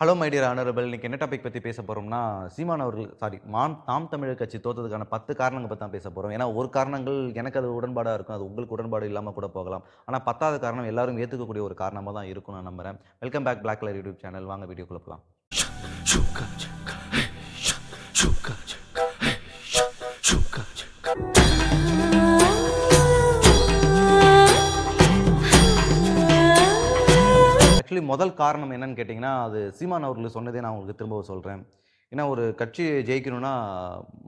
Hello my dear honourable. இன்னைக்கு என்ன topic பத்தி பேச போறோம்னா, சீமான் அவர்கள் நாம் தமிழர் கட்சி தோத்ததுக்கான 10 காரணங்கள் பத்தி தான் பேச போறோம். ஏன்னா, ஒரு காரணங்கள் எனக்கு அது உடன்பாடா இருக்கும். அது உங்களுக்கு உடன்பாடு இல்லாம கூட போகலாம். ஆனா 10வது காரணம் எல்லாரும் ஏத்துக்கக்கூடிய ஒரு காரணமா தான் இருக்கும்னு நான் நம்புறேன். Welcome back black colour YouTube channel. வாங்க வீடியோக்குள்ள போலாம். ஆக்சுவலி முதல் காரணம் என்னன்னு கேட்டிங்கன்னா, அது சீமான் அவர்கள் சொன்னதே நான் உங்களுக்கு திரும்ப சொல்றேன். ஏன்னா ஒரு கட்சி ஜெயிக்கணும்னா,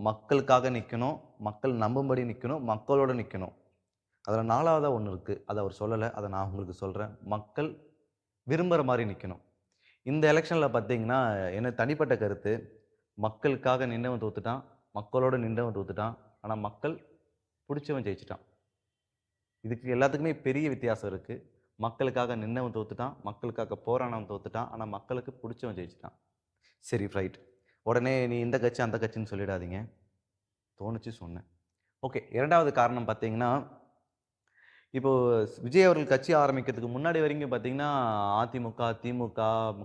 மக்களுக்காக நிக்கணும், மக்கள் நம்பும்படி நிக்கணும், மக்களோட நிக்கணும். அதில 4வதா ஒண்ணு இருக்கு. அத அவர் சொல்லல. அத நான் உங்களுக்கு சொல்றேன். மக்கள் விரும்புற மாரி நிக்கணும். இந்த எலக்ஷன்ல பார்த்தீங்கன்னா, என்ன தனிப்பட்ட கருத்து, மக்களுக்காக நின்னவன் தோத்துட்டான். மக்களோட நின்றவன் தோத்துட்டான். ஆனா மக்கள் புடிச்சவன் ஜெயிச்சுட்டான். இதுக்கு எல்லாத்துக்குமே பெரிய வித்தியாசம் இருக்கு. மக்களுக்காக நின்னவன் தோத்துட்டான். மக்களுக்காக போராடினவன் தோத்துட்டான். ஆனா மக்களுக்கு புடிச்சவன் ஜெயிச்சுட்டான். சரி ரைட். உடனே நீ இந்த கட்சி, அந்த கட்சின்னு சொல்லிடாதீங்க. தோணுச்சு சொன்னேன். ஓகே. 2வது காரணம் பார்த்தீங்கன்னா, இப்போ விஜய் அவர்கள் கட்சி ஆரம்பிக்கிறதுக்கு முன்னாடி வரைக்கும் பார்த்தீங்கன்னா, அதிமுக, திமுக,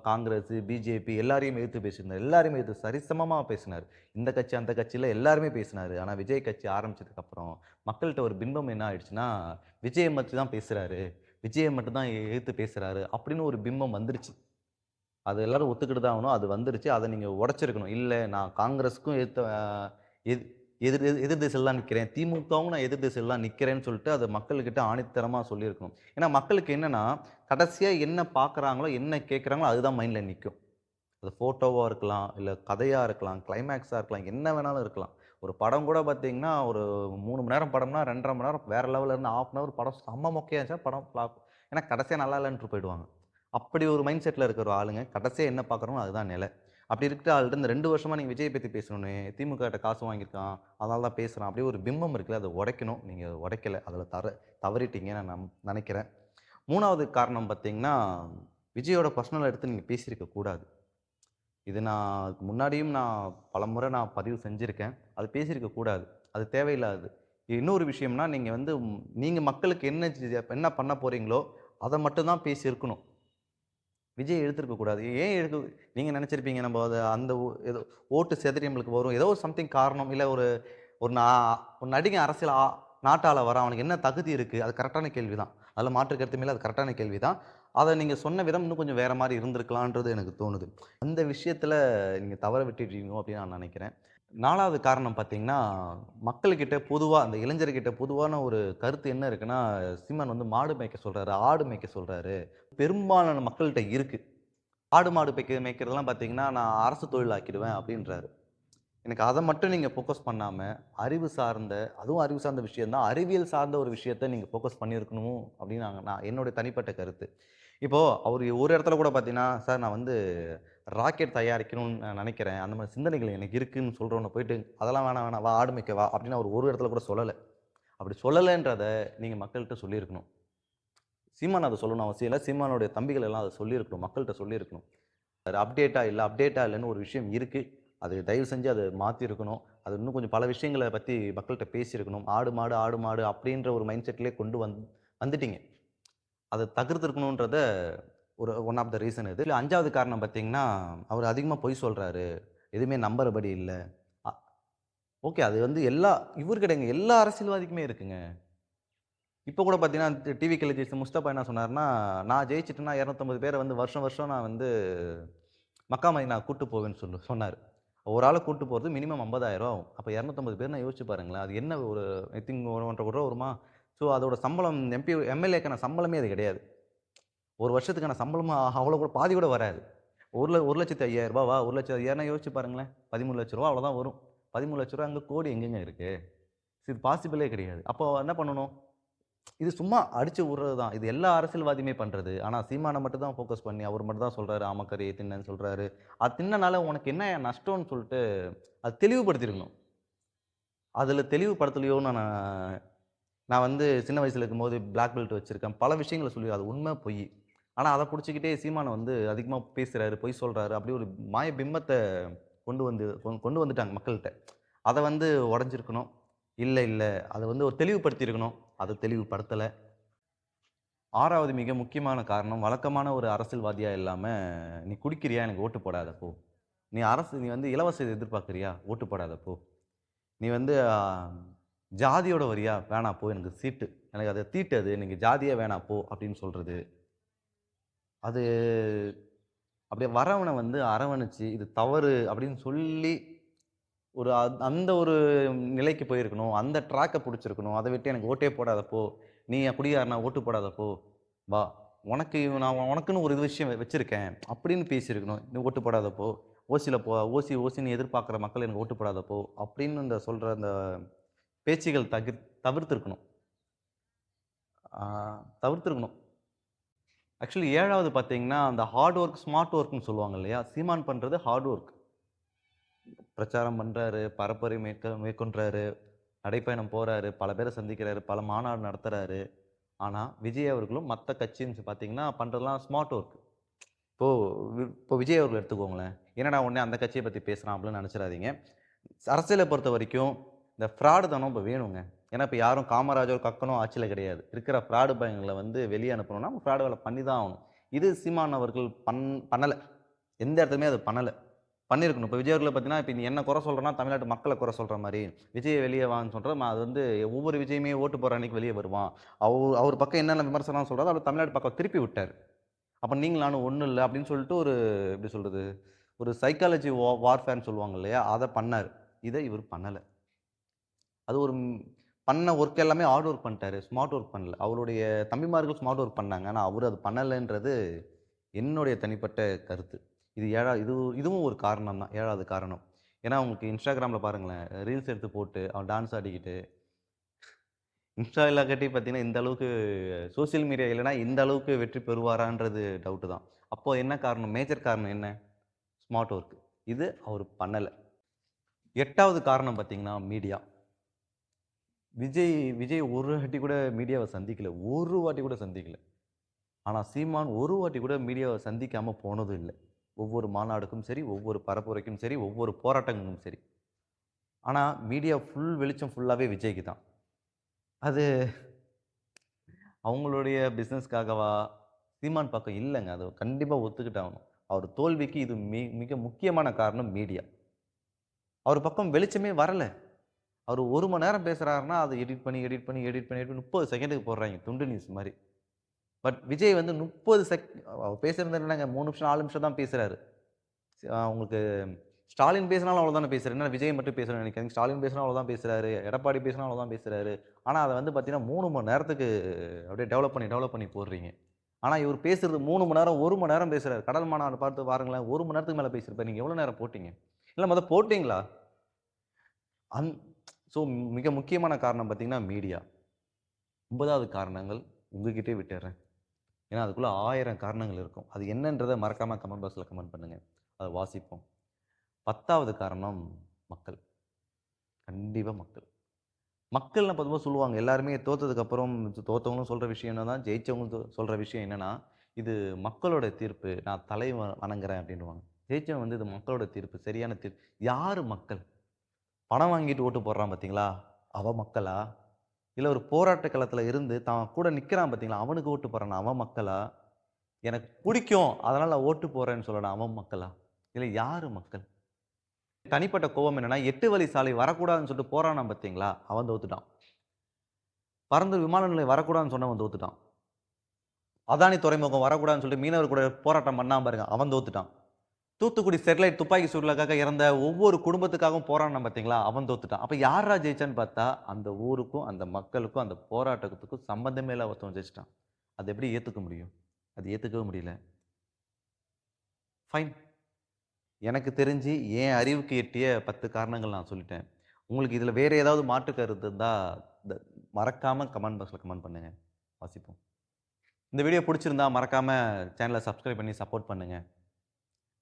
காங்கிரஸ், பிஜேபி எல்லாரையும் எதிர்த்து பேசியிருந்தாரு. எல்லாரையுமே எதிர்த்து சரிசமமா பேசினாரு. இந்த கட்சி, அந்த கட்சியில எல்லாருமே பேசினாரு. ஆனா விஜய் கட்சி ஆரம்பிச்சதுக்கு அப்புறம் மக்கள்ட்ட ஒரு பிம்பம் என்ன ஆயிடுச்சுன்னா, விஜய மட்டும் தான் பேசுறாரு. விஜய மட்டும் தான் எதிர்த்து பேசுறாரு அப்படின்னு ஒரு பிம்பம் வந்துருச்சு. அது எல்லாரும் ஒத்துக்கிட்டு தான் ஆகணும். அது வந்துருச்சு. அத நீங்க உடைச்சிருக்கணும். இல்ல நான் காங்கிரஸ்க்கும் எதிர்த்த எது எதிர் எதிர் எதிர் திசையில தான் நிக்கிறேன். திமுகவும் நான் எதிர் திசையில தான் நிக்கிறேன்னு சொல்லிட்டு அத மக்கள்கிட்ட ஆணித்தரமா சொல்லியிருக்கணும். ஏன்னா மக்களுக்கு என்னன்னா, கடைசியா என்ன பார்க்குறாங்களோ, என்ன கேட்குறாங்களோ அதுதான் மைண்ட்ல நிக்கும். அது ஃபோட்டோவா இருக்கலாம், இல்ல கதையா இருக்கலாம், கிளைமாக்ஸா இருக்கலாம், என்ன வேணாலும் இருக்கலாம். ஒரு படம் கூட பார்த்தீங்கன்னா, ஒரு 3 மணி நேரம் படம்னா 2 1/2 மணி நேரம் வேற லெவல்ல இருந்து 1/2 அன் ஹவர் படம் செம்ம மொக்கையா இருந்துச்சுன்னா படம் ஃப்ளாப். ஏன்னா கடைசியா நல்லா இல்லன்ட்டு போயிடுவாங்க. அப்படி ஒரு மைண்ட் செட்ல இருக்கிற ஆளுங்க, கடைசியா என்ன பார்க்குறோமோ அதுதான் நிலை. அப்படி இருக்கிற ஆள்ட்ட இந்த 2 வருஷமா நீங்க விஜய் பத்தி பேசணும்னே, திமுக கிட்ட காசு வாங்கியிருக்கான், அதனால தான் பேசுறான். அப்படியே ஒரு பிம்பம் இருக்குல்ல, அத உடைக்கணும். நீங்க உடைக்கல. அதுல தவறிட்டீங்கன்னு நான் நெனைக்கிறேன். 3வது காரணம் பார்த்தீங்கன்னா, விஜயோட பர்சனல் எடுத்து நீங்க பேசியிருக்க கூடாது. இது நான் அதுக்கு முன்னாடியும் பலமுறை பதிவு செஞ்சிருக்கேன். அது பேசியிருக்க கூடாது. அது தேவையில்லாதது. இன்னொரு விஷயம்னா, நீங்க வந்து நீங்க மக்களுக்கு என்ன பண்ண போறீங்களோ, அத மட்டும் தான் பேசியிருக்கணும். விஜய் எடுத்திருக்க கூடாது. ஏன் நீங்க நெனச்சிருப்பீங்க நம்ம அந்த ஏதோ ஓட்டு சிதறி நம்மளுக்கு வரும். ஏதோ ஒரு சம்திங் காரணம். இல்ல ஒரு ஒரு நா ஒரு நடிகன் அரசியல் நாட்டாள வரான். அவனுக்கு என்ன தகுதி இருக்கு? அது கரெக்ட்டான கேள்வி தான். அதுல மாற்று கருத்துமே இல்ல. அது கரெக்ட்டான கேள்வி தான். அத நீங்க சொன்ன விதம் இன்னும் கொஞ்சம் வேற மாரி இருந்திருக்கலான்றது எனக்கு தோணுது. அந்த விஷயத்துல நீங்க தவற விட்டுட்டீங்களோ அப்படின்னு நான் நெனைக்கிறேன். 4வது காரணம் பார்த்தீங்கன்னா, மக்கள்கிட்ட பொதுவா அந்த இளைஞர்கிட்ட பொதுவான ஒரு கருத்து என்ன இருக்குன்னா, சீமான் வந்து மாடு மேய்க்க சொல்றாரு, ஆடு மேய்க்க சொல்றாரு. பெரும்பாலான மக்கள்ட்ட இருக்கு. ஆடு, மாடு மேய்க்கிறதெல்லாம் பார்த்தீங்கன்னா, நான் அரசு தொழில் ஆக்கிடுவேன் அப்படின்றாரு. எனக்கு அத மட்டும் நீங்க ஃபோக்கஸ் பண்ணாம, அறிவு சார்ந்த அதுவும் அறிவு சார்ந்த விஷயம் தான். அறிவியல் சார்ந்த ஒரு விஷயத்த நீங்க ஃபோக்கஸ் பண்ணியிருக்கணும் அப்படின்னு நான் என்னுடைய தனிப்பட்ட கருத்து. இப்போ அவரு ஒரு இடத்துல கூட பார்த்தீங்கன்னா, "சார் நான் வந்து ராக்கெட் தயாரிக்கணும்னு நான் நினைக்கிறேன். அந்த மாரி சிந்தனைகள் எனக்கு இருக்குன்னு" சொல்றவன போயிட்டு, "அதெல்லாம் வேணாம், வேணாம். வா ஆடு மேய்க்க வா" அப்படின்னு அவர் ஒரு இடத்துல கூட சொல்லல. அப்படி சொல்லலன்றத நீங்க மக்கள்ட்ட சொல்லியிருக்கணும். சீமான் அத சொல்லணும்னு அவசியம் இல்ல. சீமானுடைய தம்பிகள் எல்லாம் அத சொல்லியிருக்கணும். மக்கள்ட்ட சொல்லியிருக்கணும். அப்டேட்டா இல்லன்னு ஒரு விஷயம் இருக்கு. அது தயவு செஞ்சு அத மாத்தியிருக்கணும். அது இன்னும் கொஞ்சம் பல விஷயங்கள பத்தி மக்கள்ட்ட பேசியிருக்கணும். ஆடு, மாடு அப்படின்ற ஒரு மைண்ட் செட்லயே கொண்டு வந்துட்டீங்க. அத தவிர்த்திருக்கணுன்றத ஒன் ஆஃப் த ரீசன் இது. 5வது காரணம் பார்த்தீங்கன்னா, அவரு அதிகமா பொய் சொல்றாரு. எதுவுமே நம்புறபடி இல்ல. அ ஓகே. அது வந்து இவரு கிடையாதுங்க. எல்லா அரசியல்வாதிக்குமே இருக்குங்க. இப்ப கூட பார்த்தீங்கன்னா, டிவிக்கேல ஜெயிச்ச முஸ்தபா என்ன சொன்னாருன்னா, "நான் ஜெயிச்சுட்டேன்னா 250 பேர வந்து வருஷம் வருஷம் நான் வந்து மக்கா மதீனா கூட்டு போவேன்னு" சொன்னாரு. ஒரு ஆள கூட்டு போறது மினிமம் 50,000 ஆகும். அப்ப 250 பேர்னா யோசிச்சு பாருங்களேன். அது என்ன ஒரு ஐ திங்க் 1,50,000 வருமா? ஸோ அதோட சம்பளம் எம்எல்ஏக்கான சம்பளமே அது கிடையாது. ஒரு வருஷத்துக்கான சம்பளம் அவ்வளோ கூட பாதி கூட வராது. ரூ. 1,05,000 ரூ. 1,05,000 யோசிச்சு பாருங்களேன். ரூ. 13,00,000 அவ்வளோதான் வரும். ரூ. 13,00,000 அங்க கோடி எங்கேங்க இருக்கு? இது பாசிபிளே கிடையாது. அப்போ என்ன பண்ணணும்? இது சும்மா அடிச்சு விடுறது தான். இது எல்லா அரசியல்வாதியுமே பண்றது. ஆனா சீமான மட்டும் தான் ஃபோக்கஸ் பண்ணி அவர் மட்டும் தான் சொல்றாரு. ஆமக்கறிய தின்னேன்னு சொல்றாரு. அது தின்னனால உனக்கு என்ன நஷ்டம்னு சொல்லிட்டு அது தெளிவுபடுத்தியிருக்கணும். அதுல தெளிவுபடுத்தலையோன்னு நான் நான் வந்து சின்ன வயசுல இருக்கும்போது பிளாக் பெல்ட் வச்சிருக்கேன். பல விஷயங்கள சொல்லி அது உண்மை, பொய். ஆனா அத புடிச்சுக்கிட்டே சீமான் வந்து அதிகமா பேசுறாரு, பொய் சொல்றாரு. அப்படி ஒரு மாய பிம்பத்த கொண்டு வந்துட்டாங்க மக்கள்ட்ட. அத வந்து உடைஞ்சிருக்கணும். இல்ல. அத வந்து ஒரு தெளிவுபடுத்தியிருக்கணும். அத தெளிவுபடுத்தல. 6வது மிக முக்கியமான காரணம், வழக்கமான ஒரு அரசியல்வாதியா இல்லாம, "நீ குடிக்கிறியா? எனக்கு ஓட்டு போடாத போ. நீ வந்து இலவச எதிர்பார்க்கிறியா? ஓட்டு போடாத போ. நீ வந்து ஜாதியோட வரியா? வேணாம் போ. எனக்கு சீட்டு. எனக்கு அது தீட்டு அது. நீங்க ஜாதியே வேணாம் போ." அப்படின்னு சொல்றது. அது அப்படியே வரவன வந்து அரவணைச்சு, "இது தவறு" அப்படின்னு சொல்லி, ஒரு அந்த ஒரு நிலைக்கு போயிருக்கணும். அந்த ட்ராக்க புடிச்சிருக்கணும். அத விட்டு "எனக்கு ஓட்டே போடாத போ. நீ குடிகாரனா? ஓட்டு போடாத போ. வா. நான் உனக்குன்னு ஒரு இது விஷயம் வச்சிருக்கேன்." அப்படின்னு பேசியிருக்கணும். "நீ ஓட்டு போடாத போ. ஓசின்னு எதிர்பார்க்கிற மக்கள் எனக்கு ஓட்டு போடாத போ." அப்படின்னு இந்த சொல்ற அந்த பேச்சுகள் தவிர்த்திருக்கணும். ஆ தவிர்த்திருக்கணும். ஆக்சுவலி 7வது பார்த்தீங்கன்னா, அந்த ஹார்ட் ஒர்க், ஸ்மார்ட் ஒர்க்ன்னு சொல்லுவாங்க இல்லையா? சீமான் பண்றது ஹார்ட் ஒர்க். பிரச்சாரம் பண்றாரு, பரப்புரை மேற்கொள்றாரு, நடைப்பயணம் போறாரு, பல பேர சந்திக்கிறாரு, பல மாநாடு நடத்துறாரு. ஆனா, விஜய் அவர்களும் மத்த கட்சின்னு பார்த்தீங்கன்னா, பண்றதெல்லாம் ஸ்மார்ட் ஒர்க். இப்போ இப்போ விஜய் அவர்கள் எடுத்துக்கோங்களேன். என்னடா உடனே அந்த கட்சிய பத்தி பேசுறான் அப்படின்னு நெனச்சிராதீங்க. அரசியல பொறுத்தவரைக்கும், இந்த ஃப்ராடு தனம் இப்ப வேணுங்க. ஏன்னா, இப்ப யாரும் காமராஜர், கக்கனும் ஆட்சியில கிடையாது. இருக்கிற ஃப்ராடு பையங்கள வந்து வெளிய அனுப்பணும்னா, ஃப்ராடு வேல பண்ணி தான் ஆகணும். இது சீமான் அவர்கள் பண்ணல. எந்த இடத்துலயுமே அது பண்ணல. பண்ணியிருக்கணும். இப்ப விஜய் அவர்கள பார்த்தீங்கன்னா, இப்ப நீ என்ன குறை சொல்றன்னா, தமிழ்நாட்டு மக்கள குறை சொல்ற மாரி, விஜய வெளிய வான்னு சொல்ற அது வந்து ஒவ்வொரு விஜயுமே ஓட்டு போடுற அன்னைக்கு வெளிய வருவான். அவர் பக்கம் என்னென்ன விமர்சனம் சொல்றாரோ, அத தமிழ்நாட்டு பக்கம் திருப்பி விட்டாரு. அப்ப நீங்களும் நானும் ஒண்ணும் இல்ல அப்படின்னு சொல்லிட்டு ஒரு எப்படி சொல்றது? ஒரு சைக்காலஜி வார்ஃபேர்ன்னு சொல்லுவாங்க இல்லையா? அத பண்ணாரு. இத இவரு பண்ணல. அது ஒரு பண்ண ஒர்க் எல்லாமே ஹார்ட் ஒர்க் பண்ணிட்டாரு. ஸ்மார்ட் ஒர்க் பண்ணல. அவருடைய தம்பிமார்கள் ஸ்மார்ட் ஒர்க் பண்ணாங்க. ஆனா, அவரு அது பண்ணலன்றது என்னுடைய தனிப்பட்ட கருத்து. இதுவும் ஒரு காரணம் தான். 7வது காரணம். ஏன்னா, உங்களுக்கு Instagramல பாருங்களேன். ரீல்ஸ் எடுத்து போட்டு, அவன் டான்ஸ் ஆடிக்கிட்டு, இன்ஸ்டா இல்லாட்டி பார்த்தீங்கன்னா, இந்த அளவுக்கு சோசியல் மீடியா இல்லன்னா, இந்த அளவுக்கு வெற்றி பெறுவாரான்றது டவுட் தான். அப்போ என்ன காரணம்? மேஜர் காரணம் என்ன? Smart work. இது அவரு பண்ணல. 8வது காரணம் பார்த்தீங்கன்னா, மீடியா. விஜய் விஜய் ஒரு வாட்டி கூட மீடியாவ சந்திக்கல. ஒரு வாட்டி கூட சந்திக்கல. ஆனா, சீமான் ஒரு வாட்டி கூட மீடியாவ சந்திக்காம போனதும் இல்ல. ஒவ்வொரு மாநாடுக்கும் சரி, ஒவ்வொரு பரப்புரைக்கும் சரி, ஒவ்வொரு போராட்டங்களும் சரி. ஆனா, மீடியா வெளிச்சம் ஃபுல்லாவே விஜய்க்கு தான். அது அவங்களுடைய பிசினஸ்க்காகவா? சீமான் பக்கம் இல்லங்க. அத கண்டிப்பா ஒத்துக்கிட்டாகணும். அவர் தோல்விக்கு இது மிக முக்கியமான காரணம் மீடியா. அவர் பக்கம் வெளிச்சமே வரல. அவரு 1 மணி நேரம் பேசுறாருன்னா, அத எடிட் பண்ணி 30 செகண்டுக்கு போடுறாய்ங்க. துண்டு நியூஸ் மாரி. பட் விஜய் வந்து 30 அவர் பேசுறது என்னங்க 3 நிமிஷம், 4 நிமிஷம் தான் பேசுறாரு. உங்களுக்கு ஸ்டாலின் பேசினாலும் அவ்வளோதானே பேசுறாரு. என்ன விஜய் மட்டும் பேசுறாருன்னு நெனைக்காதீங்க. ஸ்டாலின் பேசினா அவ்வளோதான் பேசுறாரு. எடப்பாடி பேசினா அவ்வளோதான் பேசுறாரு. ஆனா, அத வந்து பார்த்தீங்கன்னா, 3 மணி நேரத்துக்கு அப்படியே டெவலப் பண்ணி போடுறீங்க. ஆனா, இவரு பேசுறது 3 மணி நேரம், 1 மணி நேரம் பேசுறாரு. கடல் மாநாடு பார்த்து பாருங்களேன். 1 மணி நேரத்துக்கு மேல பேசியிருப்பாரு. நீங்க எவ்வளோ நேரம் போட்டீங்க? இல்ல போட்டீங்களா? அந் ஸோ மிக முக்கியமான காரணம் பார்த்தீங்கன்னா, மீடியா. 9வது காரணங்கள் உங்ககிட்டயே விட்டுர்றேன். ஏன்னா, அதுக்குள்ள 1000 காரணங்கள் இருக்கும். அது என்னன்றத மறக்காம கமெண்ட் பாக்ஸ்ல கமெண்ட் பண்ணுங்க. அத வாசிப்போம். 10வது காரணம் மக்கள். கண்டிப்பா மக்கள். மக்கள்னா பொதுவா சொல்லுவாங்க. எல்லாருமே தோத்ததுக்கு அப்புறம் தோத்தவங்களும் சொல்ற விஷயம் என்னன்னா, ஜெயிச்சவங்களும் சொல்ற விஷயம் என்னன்னா, "இது மக்களோட தீர்ப்பு. நான் தலை வணங்குறேன்" அப்படின்னுவாங்க. ஜெயிச்சவன் வந்து, "இது மக்களோட தீர்ப்பு. சரியான தீர்ப்பு." யாரு மக்கள்? பணம் வாங்கிட்டு ஓட்டு போடுறான் பார்த்தீங்களா? அவன் மக்களா? இல்ல ஒரு போராட்ட களத்துல இருந்து தான் கூட நிக்கிறான் பார்த்தீங்களா? அவனுக்கு ஓட்டு போடுறானே அவன் மக்களா? எனக்கு புடிக்கும். அதனால நான் ஓட்டு போடுறேன்னு சொல்றானே அவன் மக்களா? இல்ல யாரு மக்கள்? தனிப்பட்ட கோவம் என்னன்னா, 8 வழி சாலை வரக்கூடாதுன்னு சொல்லிட்டு போராடுனான் பார்த்தீங்களா? அவன் தோத்துட்டான். பரந்தூர் விமான நிலையம் வரக்கூடாதுன்னு சொன்னவன் தோத்துட்டான். அதானி துறைமுகம் வரக்கூடாதுன்னு சொல்லிட்டு மீனவர் கூட போராட்டம் பண்ணான் பாருங்க, அவன் தோத்துட்டான். தூத்துக்குடி ஸ்டெர்லைட் துப்பாக்கி சூடுலக்காக இறந்த ஒவ்வொரு குடும்பத்துக்காகவும் போராடினான் பார்த்தீங்களா? அவன் தோத்துட்டான். அப்ப யார்ரா ஜெயிச்சான்னு பார்த்தா, அந்த ஊருக்கும், அந்த மக்களுக்கும், அந்த போராட்டத்துக்கும் சம்மந்தமே இல்ல ஒருத்தன் ஜெயிச்சுட்டான். அத எப்படி ஏத்துக்க முடியும்? அது ஏத்துக்கவே முடியல. ஃபைன். எனக்கு தெரிஞ்சு என் அறிவுக்கு எட்டிய 10 காரணங்கள் நான் சொல்லிட்டேன். உங்களுக்கு இதுல வேற ஏதாவது மாற்று கருத்து இருந்தா, த மறக்காம கமெண்ட் பாக்ஸ்ல கமெண்ட் பண்ணுங்க. வாசிப்போம். இந்த வீடியோ புடிச்சிருந்தா மறக்காம சேனல சப்ஸ்கிரைப் பண்ணி சப்போர்ட் பண்ணுங்க.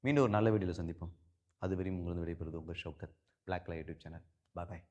மீண்டும் ஒரு நல்ல வீடியோல சந்திப்போம். அதுவரையும் உங்களிடம் விடைபெறுவது உங்கள் Shoukath. Black light YouTube channel. Bye பாய்.